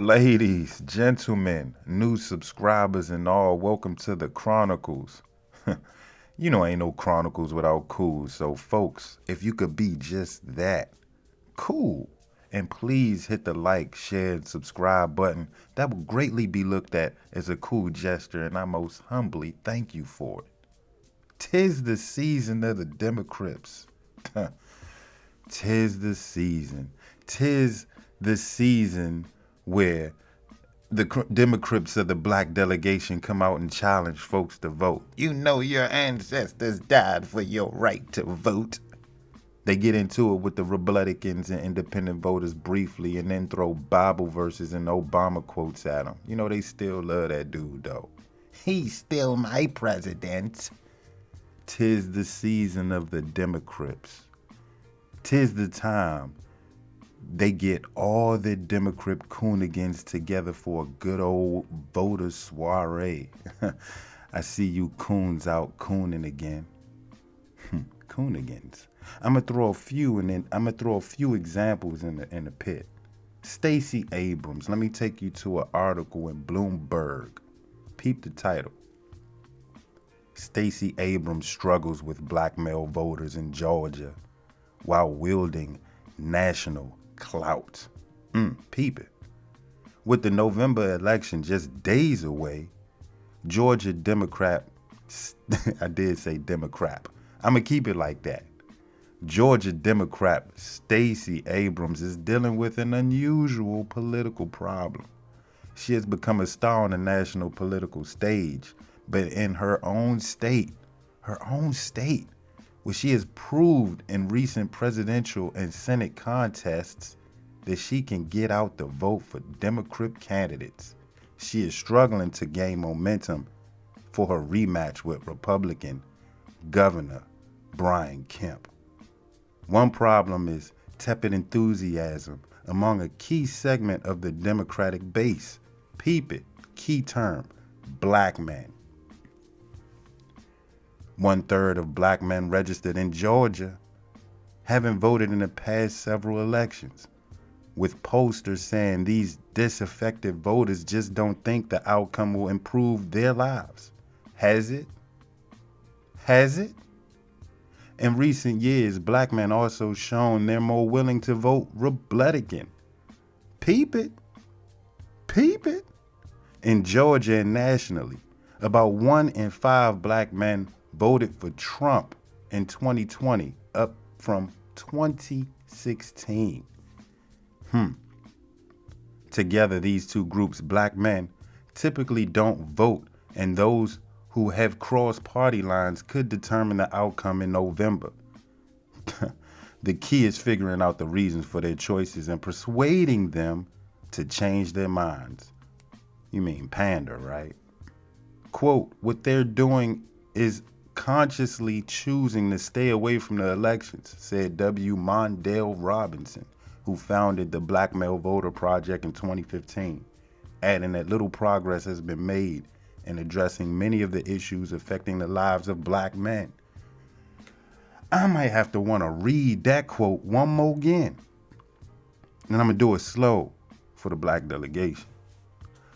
Ladies, gentlemen, new subscribers and all, welcome to the Chronicles. Ain't no Chronicles without Kool. So, folks, if you could be just that, cool. And please hit the like, share, and subscribe button. That will greatly be looked at as a cool gesture, and I most humbly thank you for it. Tis the season of the Democrats. Tis the season. Tis the season where the Democrats of the black delegation come out and challenge folks to vote. You know your ancestors died for your right to vote. They get into it with the Republicans and independent voters briefly and then throw Bible verses and Obama quotes at them. You know, they still love that dude, though. He's still my president. Tis the season of the Democrats. Tis the time they get all the Democrat coonigans together for a good old voter soiree. I see you coons out cooning again. Coonigans. I'm gonna throw a few examples in the pit. Stacey Abrams. Let me take you to an article in Bloomberg. Peep the title. Stacey Abrams struggles with black male voters in Georgia while wielding national clout. Peep it. With the November election just days away, Georgia Democrat, I did say Democrat. I'm going to keep it like that. Georgia Democrat Stacey Abrams is dealing with an unusual political problem. She has become a star on the national political stage, but in her own state, where she has proved in recent presidential and Senate contests that she can get out the vote for Democrat candidates. She is struggling to gain momentum for her rematch with Republican Governor Brian Kemp. One problem is tepid enthusiasm among a key segment of the Democratic base. Peep it, key term, black men. 1/3 of black men registered in Georgia haven't voted in the past several elections, with posters saying these disaffected voters just don't think the outcome will improve their lives. Has it? Has it? In recent years, black men also shown they're more willing to vote Republican. Peep it. Peep it. In Georgia and nationally, about 1 in 5 black men voted for Trump in 2020, up from 2016. Together, these two groups, black men, typically don't vote, and those who have crossed party lines could determine the outcome in November. The key is figuring out the reasons for their choices and persuading them to change their minds. You mean pander, right? Quote, what they're doing is consciously choosing to stay away from the elections, said W. Mondale Robinson, who founded the Black Male Voter Project in 2015, adding that little progress has been made in addressing many of the issues affecting the lives of black men. I might have to want to read that quote one more again. And I'm going to do it slow for the black delegation.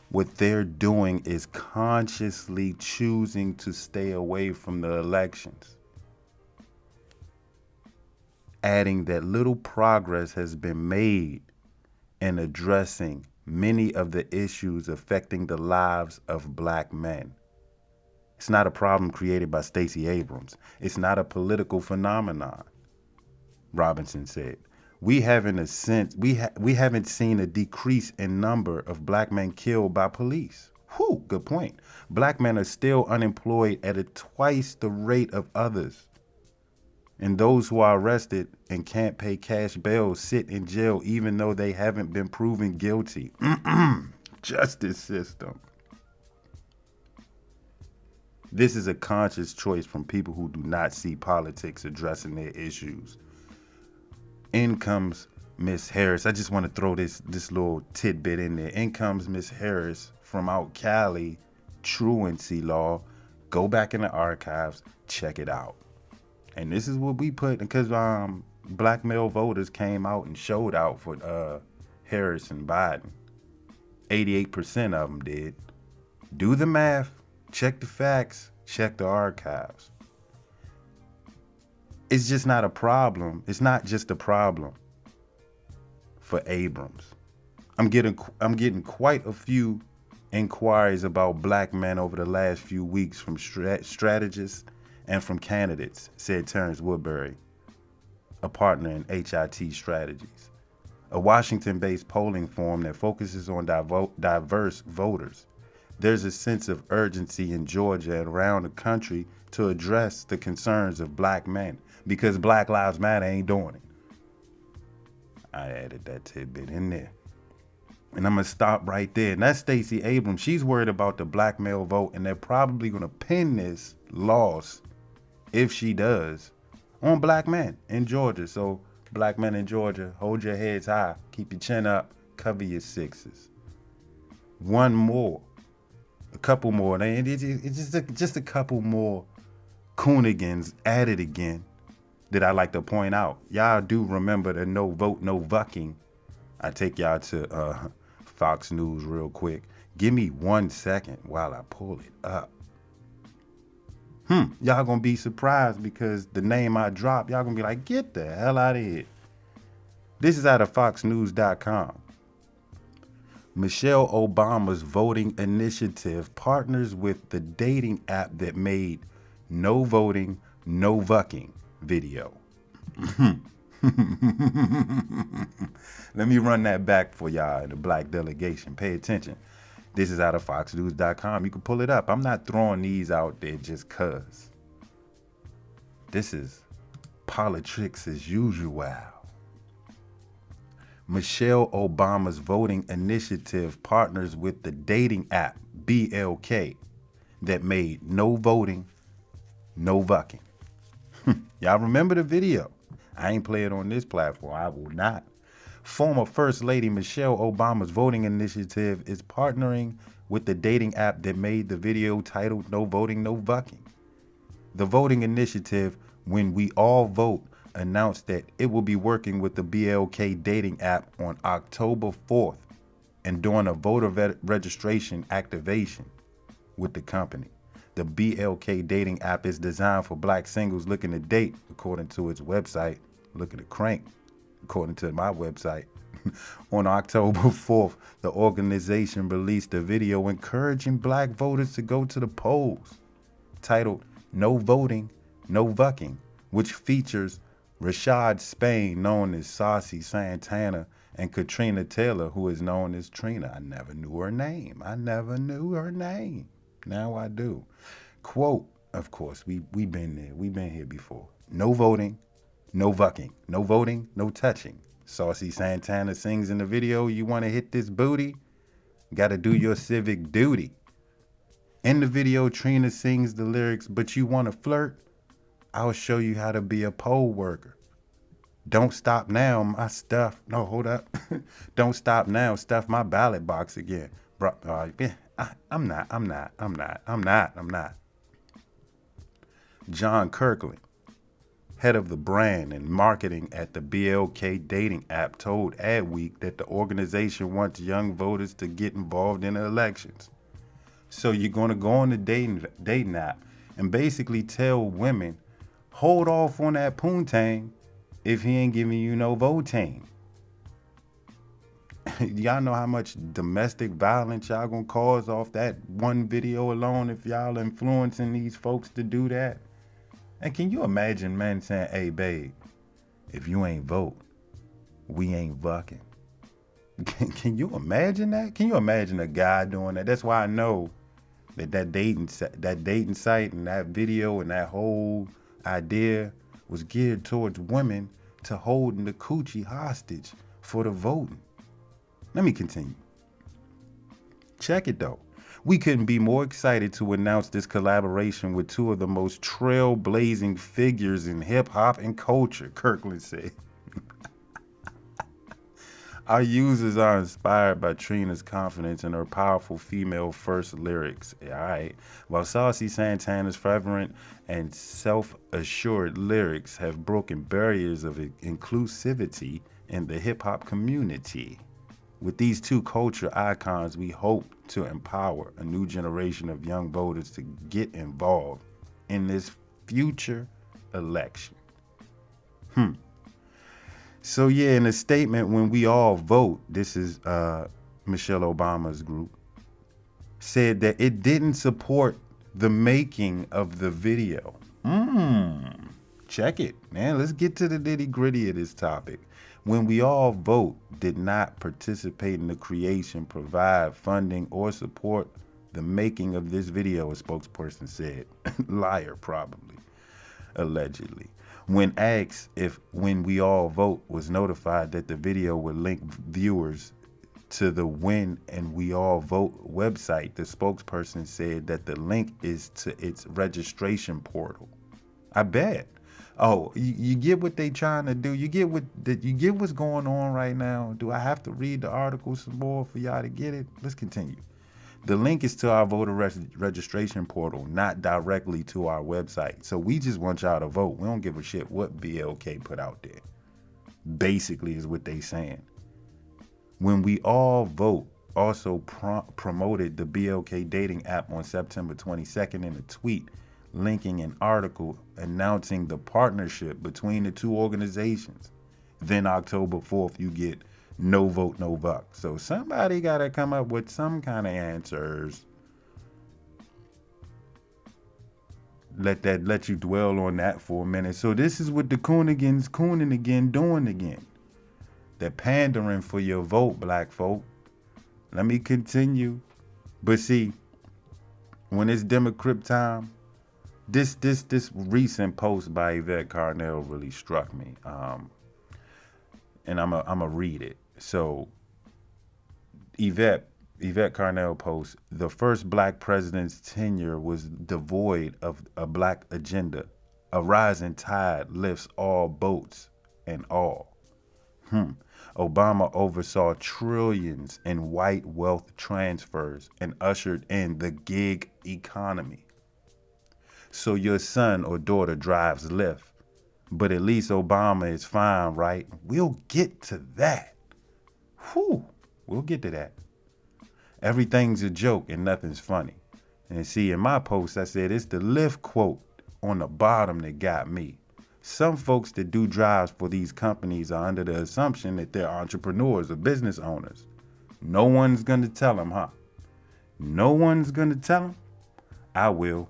What they're doing is consciously choosing to stay away from the elections. Adding that little progress has been made in addressing many of the issues affecting the lives of black men. It's not a problem created by Stacey Abrams. It's not a political phenomenon, Robinson said. We haven't seen a decrease in number of black men killed by police. Whew, good point. Black men are still unemployed at twice the rate of others. And those who are arrested and can't pay cash bail sit in jail even though they haven't been proven guilty. Justice system. This is a conscious choice from people who do not see politics addressing their issues. In comes Miss Harris. I just want to throw this little tidbit in there. In comes Miss Harris from out Cali, truancy law. Go back in the archives, check it out. And this is what we put, because black male voters came out and showed out for Harris and Biden. 88% of them did. Do the math, check the facts, check the archives. It's just not a problem. It's not just a problem for Abrams. I'm getting quite a few inquiries about black men over the last few weeks from strategists and from candidates, said Terrence Woodbury, a partner in HIT Strategies, a Washington-based polling firm that focuses on diverse voters. There's a sense of urgency in Georgia and around the country to address the concerns of black men because Black Lives Matter ain't doing it. I added that tidbit in there. And I'm going to stop right there. And that's Stacey Abrams. She's worried about the black male vote, and they're probably going to pin this loss, if she does, on black men in Georgia. So black men in Georgia, hold your heads high, keep your chin up, cover your sixes. One more, a couple more. It's just a couple more Coonigans added again that I like to point out. Y'all do remember the no vote, no vucking. I take y'all to Fox News real quick. Give me 1 second while I pull it up. Y'all gonna be surprised because the name I drop, y'all gonna be like, get the hell out of here. This is out of foxnews.com. Michelle Obama's voting initiative partners with the dating app that made no voting, no vucking video. Let me run that back for y'all in the black delegation. Pay attention. This is out of foxnews.com. You can pull it up. I'm not throwing these out there just cuz. This is Politricks as usual. Michelle Obama's voting initiative partners with the dating app BLK that made no voting, no vucking. Y'all remember the video? I ain't play it on this platform. I will not. Former First Lady Michelle Obama's voting initiative is partnering with the dating app that made the video titled No Voting, No Vucking. The voting initiative, When We All Vote, announced that it will be working with the BLK dating app on October 4th and doing a voter registration activation with the company. The BLK dating app is designed for black singles looking to date, according to its website, looking to crank, according to my website. On October 4th, the organization released a video encouraging black voters to go to the polls, titled No Voting, No Vucking, which features Rashad Spain, known as Saucy Santana, and Katrina Taylor, who is known as Trina. I never knew her name. Now I do. Quote, of course, we've been there. We've been here before. No voting, no vucking. No voting, no touching. Saucy Santana sings in the video, you want to hit this booty? Got to do your civic duty. In the video, Trina sings the lyrics, but you want to flirt? I'll show you how to be a poll worker. Don't stop now, my stuff. No, hold up. Don't stop now, stuff my ballot box again. Bro, I'm not. John Kirkland, head of the brand and marketing at the BLK dating app, told Adweek that the organization wants young voters to get involved in the elections. So you're going to go on the dating app and basically tell women, hold off on that poontang if he ain't giving you no voting. Y'all know how much domestic violence y'all gonna cause off that one video alone if y'all influencing these folks to do that? And can you imagine men saying, hey babe, if you ain't vote, we ain't vucking? Can you imagine that? Can you imagine a guy doing that? That's why I know that dating site and that video and that whole idea was geared towards women to holding the coochie hostage for the voting. Let me continue. Check it though. We couldn't be more excited to announce this collaboration with two of the most trailblazing figures in hip hop and culture, Kirkland said. Our users are inspired by Trina's confidence and her powerful female-first lyrics, all right, while Saucy Santana's fervent and self-assured lyrics have broken barriers of inclusivity in the hip-hop community. With these two culture icons, we hope to empower a new generation of young voters to get involved in this future election. So yeah, in a statement, when we all vote, this is Michelle Obama's group, said that it didn't support the making of the video. Check it, man. Let's get to the nitty gritty of this topic. When we all vote, did not participate in the creation, provide funding, or support the making of this video, a spokesperson said. Liar, probably. Allegedly. When asked if When We All Vote was notified that the video would link viewers to the When and We All Vote website, the spokesperson said that the link is to its registration portal. I bet. Oh, you get what they trying to do. You get what's going on right now. Do I have to read the article some more for y'all to get it? Let's continue. The link is to our voter registration portal, not directly to our website. So we just want y'all to vote. We don't give a shit what BLK put out there. Basically is what they saying. When We All Vote also promoted the BLK dating app on September 22nd in a tweet linking an article announcing the partnership between the two organizations. Then October 4th, you get No Vote, No Vuck. So somebody got to come up with some kind of answers. Let you dwell on that for a minute. So this is what the Coonigans cooning again, doing again. They're pandering for your vote, black folk. Let me continue. But see, when it's Democrat time, this recent post by Yvette Carnell really struck me. And I'm a read it. So Yvette Carnell posts, the first black president's tenure was devoid of a black agenda. A rising tide lifts all boats and all. Obama oversaw trillions in white wealth transfers and ushered in the gig economy. So your son or daughter drives Lyft, but at least Obama is fine, right? We'll get to that. We'll get to that. Everything's a joke and nothing's funny. And see, in my post, I said it's the Lyft quote on the bottom that got me. Some folks that do drives for these companies are under the assumption that they're entrepreneurs or business owners. No one's going to tell them, huh? No one's going to tell them? I will.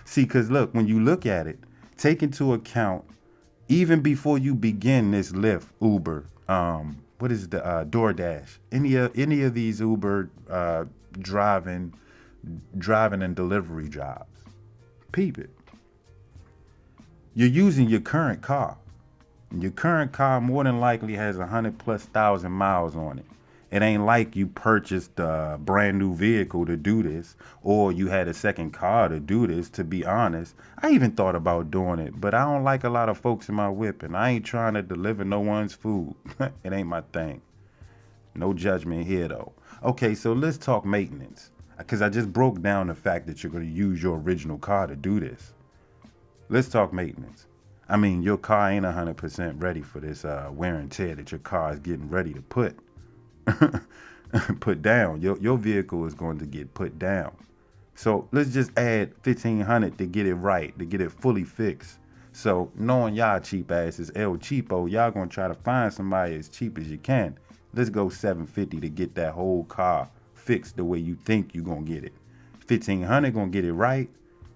See, because look, when you look at it, take into account, even before you begin this Lyft, Uber, what is the DoorDash, any of these Uber driving and delivery jobs, peep it. You're using your current car. Your current car more than likely has 100,000+ miles on it. It ain't like you purchased a brand new vehicle to do this, or you had a second car to do this, to be honest. I even thought about doing it, but I don't like a lot of folks in my whip, and I ain't trying to deliver no one's food. It ain't my thing. No judgment here, though. Okay, so let's talk maintenance, because I just broke down the fact that you're going to use your original car to do this. Let's talk maintenance. I mean, your car ain't 100% ready for this wear and tear that your car is getting ready to put down. Your vehicle is going to get put down. So let's just add $1,500 to get it right, to get it fully fixed. So knowing y'all cheap asses, El Cheapo, y'all gonna try to find somebody as cheap as you can. Let's go $750 to get that whole car fixed the way you think you gonna get it. $1,500 gonna get it right.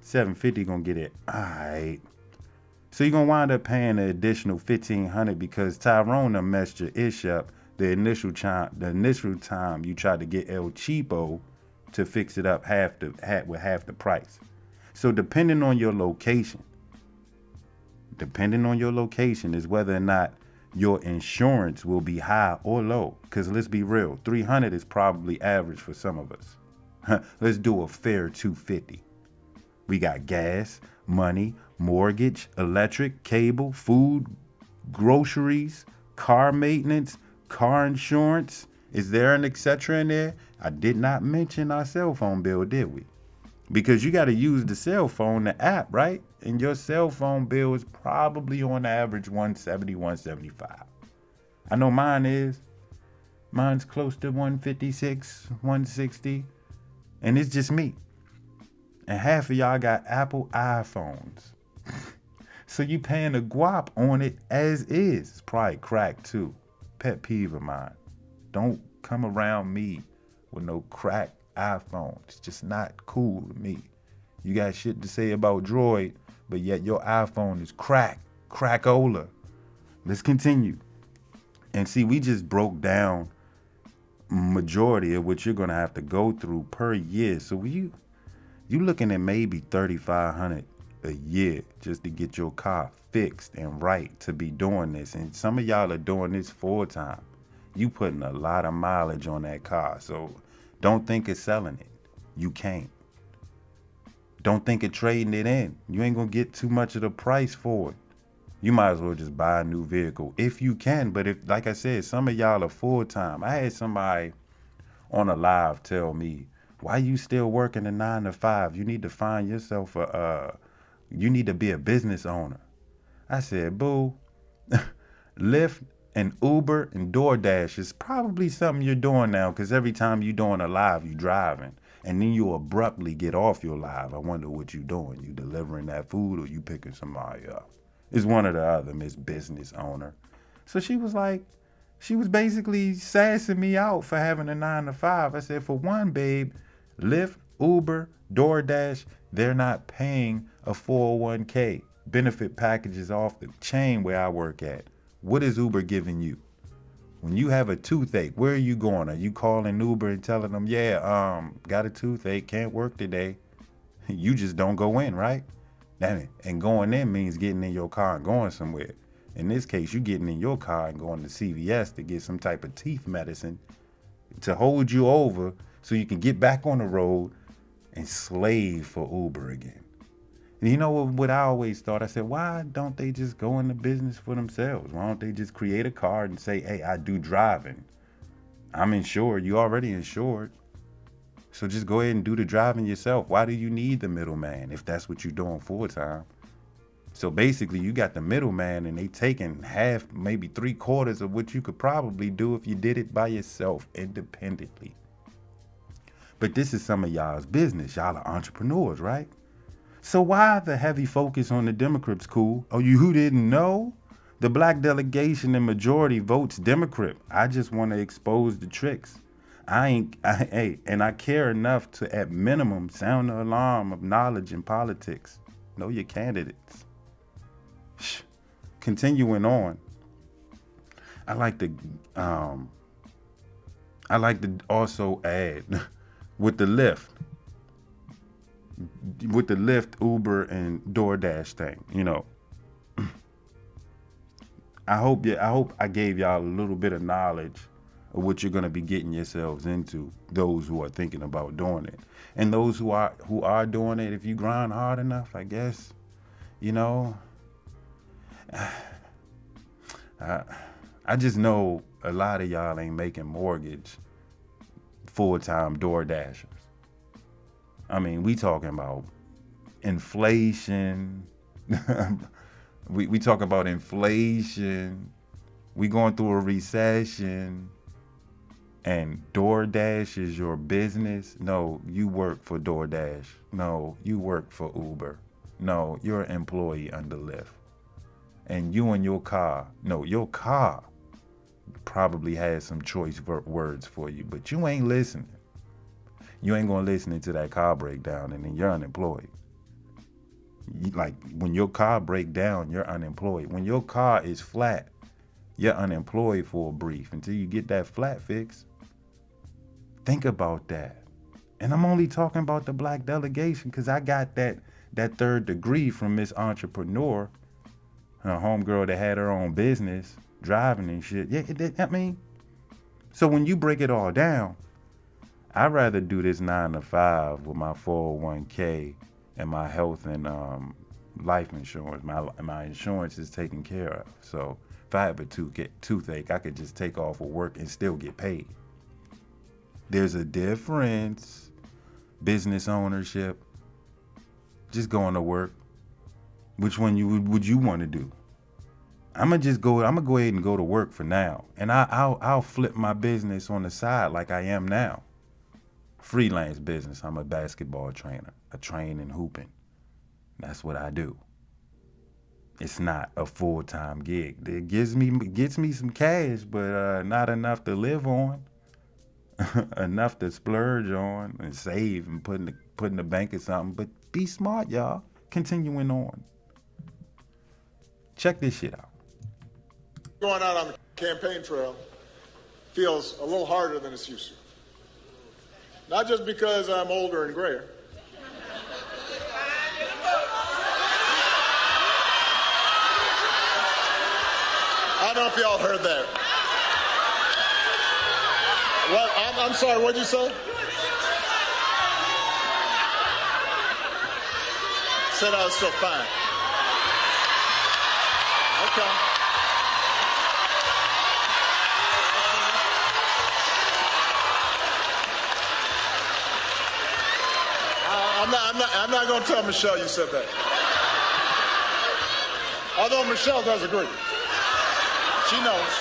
$750 gonna get it alright. So you're gonna wind up paying the additional $1,500 because Tyrone done messed your ish up the initial time you tried to get El Cheapo to fix it up with half the price. So depending on your location is whether or not your insurance will be high or low. Because let's be real, $300 is probably average for some of us. Let's do a fair $250. We got gas, money, mortgage, electric, cable, food, groceries, car maintenance, car insurance. Is there an etc. in there? I did not mention our cell phone bill, did we? Because you got to use the cell phone, the app, right? And your cell phone bill is probably on average $170, $175. I know mine is. Mine's close to 156, 160. And it's just me. And half of y'all got Apple iPhones. So you paying a guap on it as is. It's probably crack too. Pet peeve of mine. Don't come around me with no crack iPhone. It's just not cool to me. You got shit to say about Droid, but yet your iPhone is crackola. Let's continue. And see, we just broke down majority of what you're gonna have to go through per year. So you looking at maybe $3,500 a year just to get your car fixed and right to be doing this. And some of y'all are doing this full time. You putting a lot of mileage on that car. So don't think of selling it. You can't. Don't think of trading it in. You ain't gonna get too much of the price for it. You might as well just buy a new vehicle if you can. But if, like I said, some of y'all are full time. I had somebody on a live tell me, why you still working a 9 to 5? You need to find yourself you need to be a business owner. I said, boo, Lyft and Uber and DoorDash is probably something you're doing now, because every time you're doing a live, you driving. And then you abruptly get off your live. I wonder what you doing. You delivering that food or you picking somebody up? It's one or the other, Miss Business Owner. So she was basically sassing me out for having a 9 to 5. I said, for one, babe, Lyft, Uber, DoorDash, they're not paying a 401k benefit packages off the chain where I work at. What is Uber giving you? When you have a toothache, where are you going? Are you calling Uber and telling them, yeah, got a toothache, can't work today? You just don't go in, right? And going in means getting in your car and going somewhere. In this case, you getting in your car and going to CVS to get some type of teeth medicine to hold you over so you can get back on the road and slave for Uber again. And you know what I always thought? I said, why don't they just go into business for themselves? Why don't they just create a card and say, hey, I do driving. I'm insured. You already insured. So just go ahead and do the driving yourself. Why do you need the middleman if that's what you're doing full time? So basically you got the middleman and they taking half, maybe 3/4 of what you could probably do if you did it by yourself independently. But this is some of y'all's business. Y'all are entrepreneurs, right? So why the heavy focus on the Democrats, Kool? Oh, you who didn't know? The black delegation and majority votes Democrat. I just want to expose the tricks. And I care enough to, at minimum, sound the alarm of knowledge in politics. Know your candidates. Continuing on, I like to also add with the Lyft, Uber, and DoorDash thing. You know, I hope I gave y'all a little bit of knowledge of what you're gonna be getting yourselves into. Those who are thinking about doing it, and those who are doing it, if you grind hard enough, I guess, you know. I just know a lot of y'all ain't making mortgage full-time door dashers. I mean, we talking about inflation. we talk about inflation. We going through a recession, and DoorDash is your business. No, you work for DoorDash. No, you work for Uber. No, you're an employee under Lyft. And you and your car probably has some choice words for you, but you ain't listening. You ain't gonna listen until that car break down, and then you're unemployed. Like, when your car break down, you're unemployed. When your car is flat, you're unemployed for a brief until you get that flat fixed. Think about that. And I'm only talking about the black delegation because I got that third degree from Miss Entrepreneur, a homegirl that had her own business, driving and shit. Yeah, I mean, so when you break it all down, I'd rather do this 9 to 5 with my 401k and my health and life insurance. My insurance is taken care of. So if I have a toothache, I could just take off of work and still get paid. There's a difference. Business ownership, just going to work. Which one would you want to do? I'm gonna go ahead and go to work for now, and I'll flip my business on the side like I am now. Freelance business. I'm a basketball trainer. I train and hooping. That's what I do. It's not a full-time gig. It gets me some cash, but not enough to live on, enough to splurge on and save and put in the bank or something. But be smart, y'all. Continuing on. Check this shit out. Going out on the campaign trail feels a little harder than it's used to. Not just because I'm older and grayer. I don't know if y'all heard that. What? I'm sorry, what'd you say? Said I was still fine. Okay. I'm not going to tell Michelle you said that. Although Michelle does agree. She knows.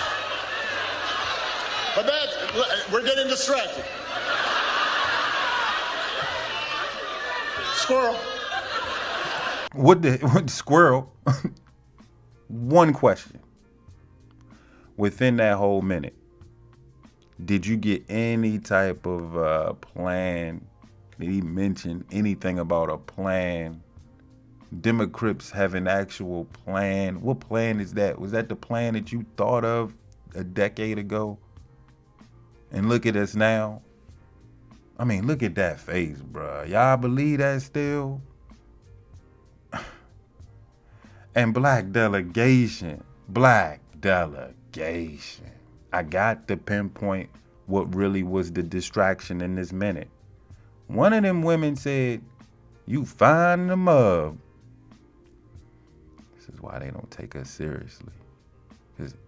But we're getting distracted. Squirrel. What squirrel? One question. Within that whole minute, did you get any type of plan? Did he mention anything about a plan? Democrats have an actual plan. What plan is that? Was that the plan that you thought of a decade ago? And look at us now. I mean, look at that face, bruh. Y'all believe that still? And black delegation. I got to pinpoint what really was the distraction in this minute. One of them women said, "You fine in the mug." This is why they don't take us seriously.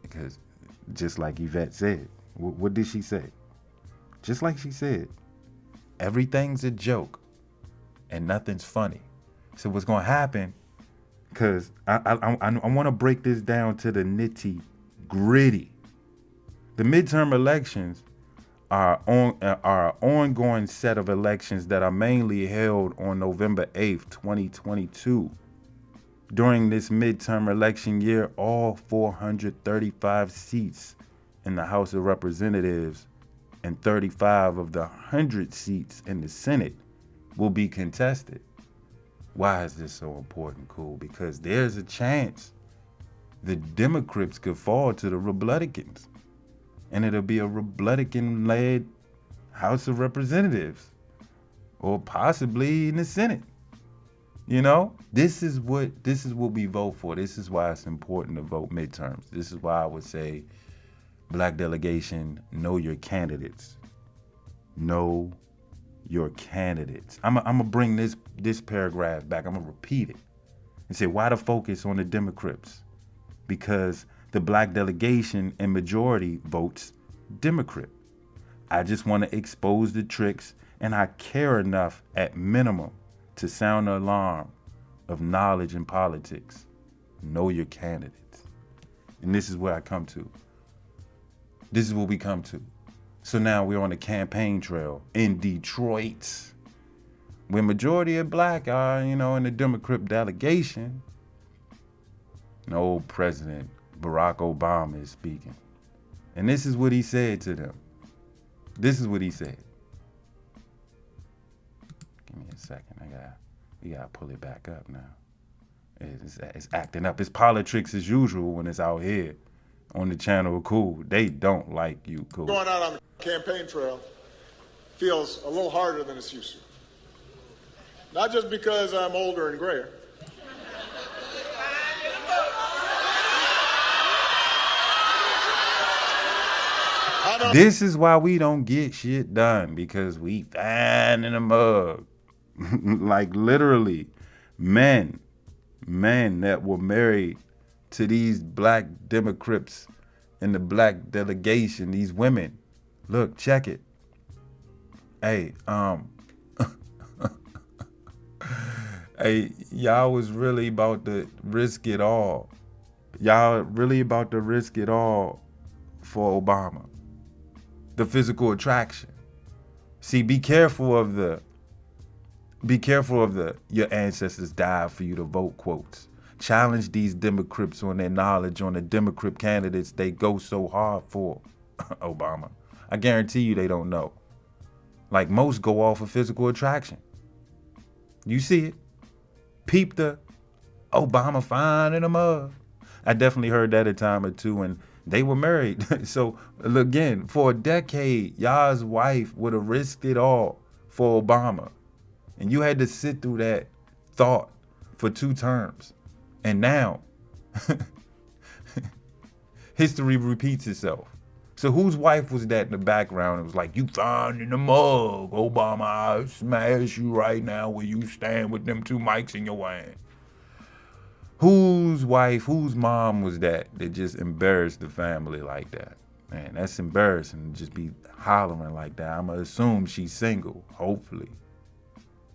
Because just like Yvette said, what did she say? Just like she said, everything's a joke and nothing's funny. So what's going to happen, because I want to break this down to the nitty gritty. The midterm elections are an ongoing set of elections that are mainly held on November 8th, 2022. During this midterm election year, all 435 seats in the House of Representatives and 35 of the 100 seats in the Senate will be contested. Why is this so important, Kool? Because there's a chance the Democrats could fall to the Republicans. And it'll be a Republican-led House of Representatives, or possibly in the Senate. You know, this is what we vote for. This is why it's important to vote midterms. This is why I would say, black delegation, know your candidates. Know your candidates. I'm gonna bring this paragraph back. I'm gonna repeat it and say, why the focus on the Democrats? Because the black delegation and majority votes Democrat. I just want to expose the tricks, and I care enough at minimum to sound the alarm of knowledge in politics. Know your candidates. And this is where I come to. This is what we come to. So now we're on the campaign trail in Detroit, where majority of black are, in the Democrat delegation. And old President Barack Obama is speaking. And this is what he said to them. This is what he said. Give me a second. We gotta pull it back up now. It's acting up. It's Politricks as usual when it's out here on the channel of Kool. They don't like you, Kool. Going out on the campaign trail feels a little harder than it's used to. Not just because I'm older and grayer. This is why we don't get shit done, because we fine in the mug. Like literally, men that were married to these black Democrats in the black delegation, these women. Look, check it. Hey, hey, y'all was really about to risk it all Y'all really about to risk it all for Obama. The physical attraction. See, be careful of the your ancestors died for you to vote quotes. Challenge these Democrats on their knowledge on the Democrat candidates they go so hard for. Obama. I guarantee you they don't know. Like most go off of physical attraction. You see it. Peep the Obama fine in the mud. I definitely heard that a time or two, and they were married. So again, for a decade, y'all's wife would have risked it all for Obama. And you had to sit through that thought for 2 terms. And now, history repeats itself. So whose wife was that in the background? It was like, you fine in the mug, Obama, I'll smash you right now where you stand with them 2 mics in your hand. Whose wife, whose mom was that just embarrassed the family like that? Man, that's embarrassing to just be hollering like that. I'm going to assume she's single, hopefully.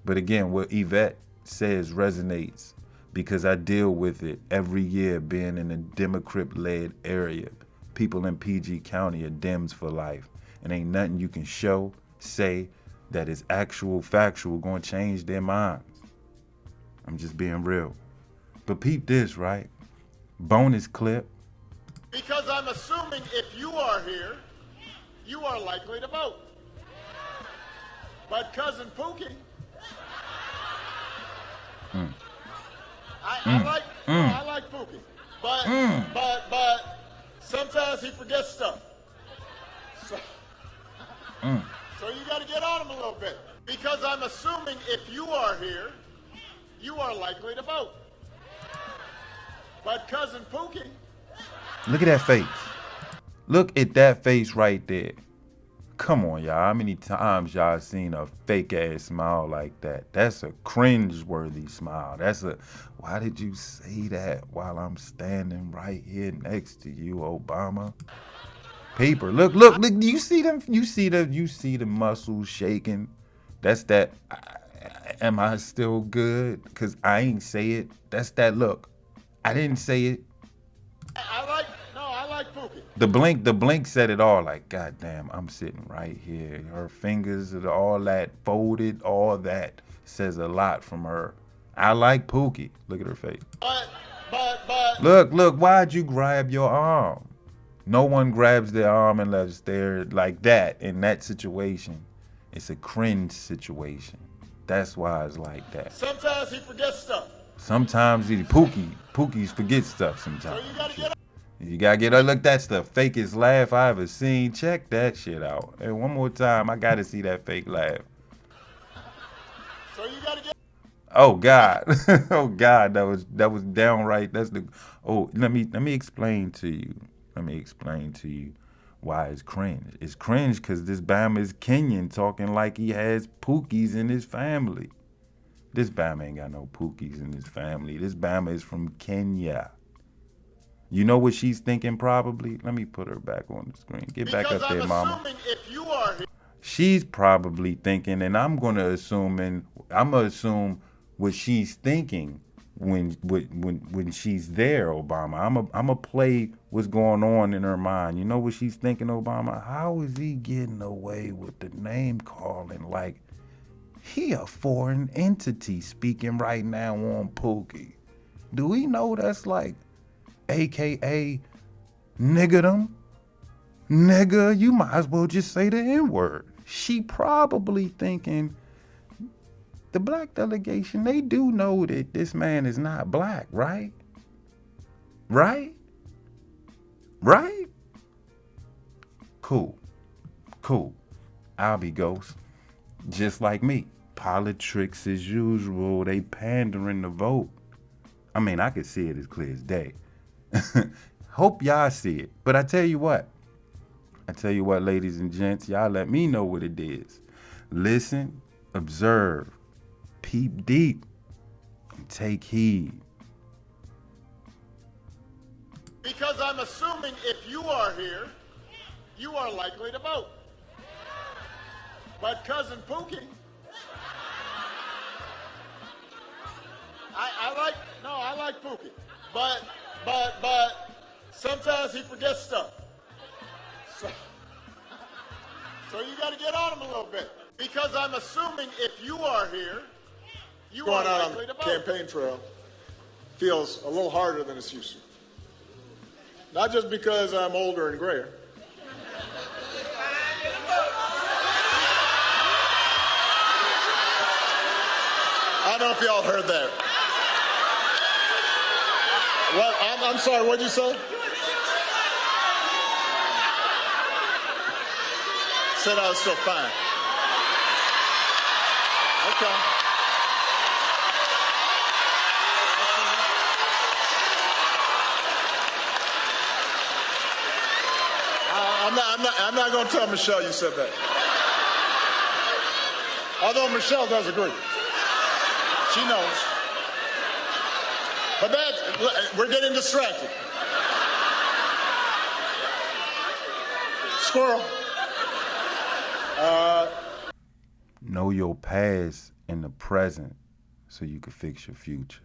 But again, what Yvette says resonates because I deal with it every year being in a Democrat-led area. People in PG County are Dems for life. And ain't nothing you can show, say, that is actual, factual, going to change their minds. I'm just being real. But peep this, right? Bonus clip. Because I'm assuming if you are here, you are likely to vote. But Cousin Pookie, I like Pookie, but sometimes he forgets stuff. So you got to get on him a little bit. Because I'm assuming if you are here, you are likely to vote. But Cousin Pookie. Look at that face. Look at that face right there. Come on, y'all. How many times y'all seen a fake ass smile like that? That's a cringe-worthy smile. Why did you say that while I'm standing right here next to you, Obama? Paper. Look. You see them? You see the muscles shaking? That's that. Am I still good? Cause I ain't say it. That's that look. I didn't say it. I like Pookie. The blink said it all. Like, goddamn, I'm sitting right here. Her fingers, all that folded, all that says a lot from her. I like Pookie. Look at her face. But. Look. Why'd you grab your arm? No one grabs their arm unless they're like that in that situation. It's a cringe situation. That's why it's like that. Sometimes he forgets stuff. Sometimes Pookies forget stuff sometimes. So you gotta get look, that's the fakest laugh I ever seen. Check that shit out. And one more time, I gotta see that fake laugh. So you gotta get. Oh God. Oh God, that was downright. Let me explain to you. Let me explain to you why it's cringe. It's cringe because this Bama is Kenyan talking like he has Pookies in his family. This Bama ain't got no Pookies in his family. This Bama is from Kenya. You know what she's thinking probably? Let me put her back on the screen. Get back up there, mama. If you are here. She's probably thinking, and I'm gonna assume what she's thinking when she's there, Obama. I'm gonna play what's going on in her mind. You know what she's thinking, Obama? How is he getting away with the name calling like he a foreign entity speaking right now on Pookie? Do we know that's like AKA niggerdom? Nigga, you might as well just say the N-word. She probably thinking the black delegation, they do know that this man is not black, right? Right? Cool. I'll be ghost. Just like me. Politricks as usual. They pandering the vote. I mean, I could see it as clear as day. Hope y'all see it. But I tell you what, ladies and gents, y'all let me know what it is. Listen, observe, peep deep, and take heed. Because I'm assuming if you are here, you are likely to vote. But Cousin Pookie, I like Pookie. But sometimes he forgets stuff. So you got to get on him a little bit. Because I'm assuming if you are here, you are likely to vote. Going out on the campaign trail feels a little harder than it's used to. Not just because I'm older and grayer. I don't know if y'all heard that. What? I'm sorry, what'd you say? Said I was still fine. Okay. I'm not going to tell Michelle you said that. Although Michelle does agree. She knows. But we're getting distracted. Squirrel. Know your past and the present so you can fix your future.